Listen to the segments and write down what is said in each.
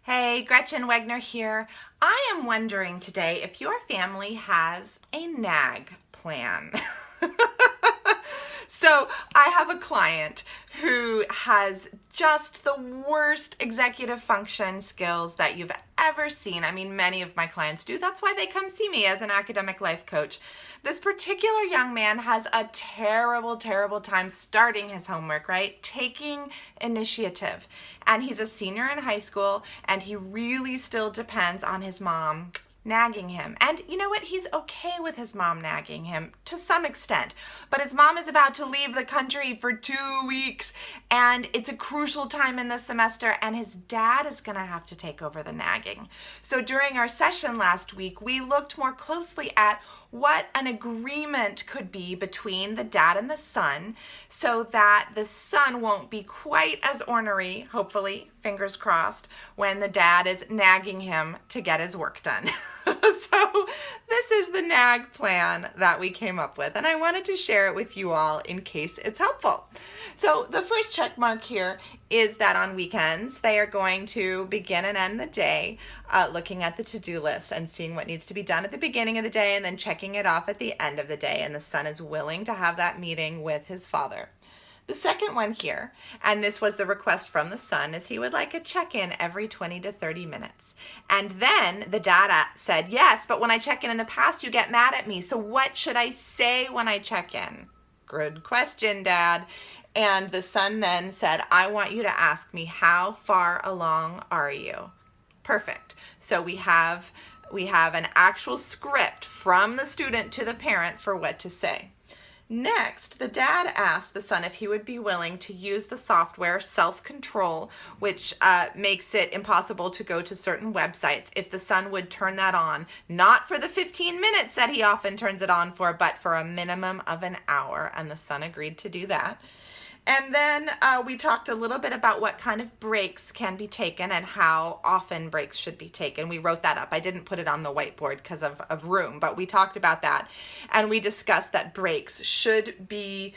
Hey, Gretchen, Wegner here. I am wondering today if your family has a NAG plan. So I have a client who has just the worst executive function skills that you've ever seen. I mean, many of my clients do. That's why they come see me as an academic life coach. This particular young man has a terrible, terrible time starting his homework, right? Taking initiative. And he's a senior in high school, and he really still depends on his mom nagging him. And you know what? He's okay with his mom nagging him to some extent. But his mom is about to leave the country for 2 weeks, and it's a crucial time in the semester, and his dad is going to have to take over the nagging. So during our session last week, we looked more closely at what an agreement could be between the dad and the son so that the son won't be quite as ornery, hopefully, fingers crossed, when the dad is nagging him to get his work done. So this is the NAG plan that we came up with, and I wanted to share it with you all in case it's helpful. So the first check mark here is that on weekends they are going to begin and end the day looking at the to-do list and seeing what needs to be done at the beginning of the day and then checking it off at the end of the day, and the son is willing to have that meeting with his father. The second one here, and this was the request from the son, is he would like a check-in every 20 to 30 minutes. And then the dad said, yes, but when I check in the past, you get mad at me. So what should I say when I check in? Good question, Dad. And the son then said, I want you to ask me, how far along are you? Perfect. So we have an actual script from the student to the parent for what to say. Next, the dad asked the son if he would be willing to use the software Self-Control, which makes it impossible to go to certain websites, if the son would turn that on, not for the 15 minutes that he often turns it on for, but for a minimum of an hour, and the son agreed to do that. And then we talked a little bit about what kind of breaks can be taken and how often breaks should be taken. We wrote that up. I didn't put it on the whiteboard because of room, but we talked about that. And we discussed that breaks should be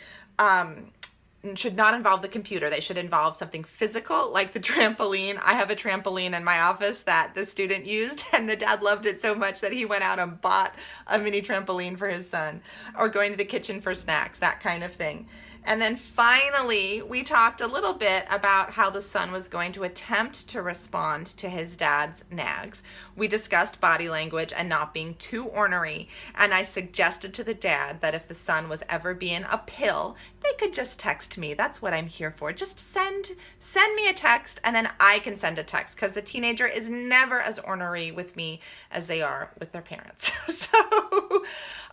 should not involve the computer. They should involve something physical, like the trampoline. I have a trampoline in my office that the student used, and the dad loved it so much that he went out and bought a mini trampoline for his son, or going to the kitchen for snacks, that kind of thing. And then finally, we talked a little bit about how the son was going to attempt to respond to his dad's nags. We discussed body language and not being too ornery, and I suggested to the dad that if the son was ever being a pill, they could just text me. That's what I'm here for. Just send me a text, and then I can send a text, because the teenager is never as ornery with me as they are with their parents. So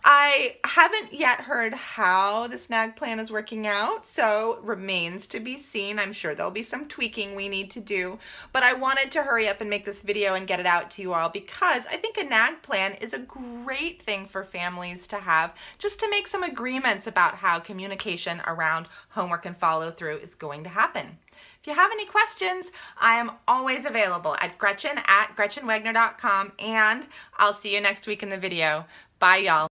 I haven't yet heard how this NAG plan is working out, so remains to be seen. I'm sure there'll be some tweaking we need to do, but I wanted to hurry up and make this video and get it out to you all, because I think a NAG plan is a great thing for families to have, just to make some agreements about how communication around homework and follow through is going to happen. If you have any questions, I am always available at Gretchen@GretchenWegner.com, and I'll see you next week in the video. Bye, y'all.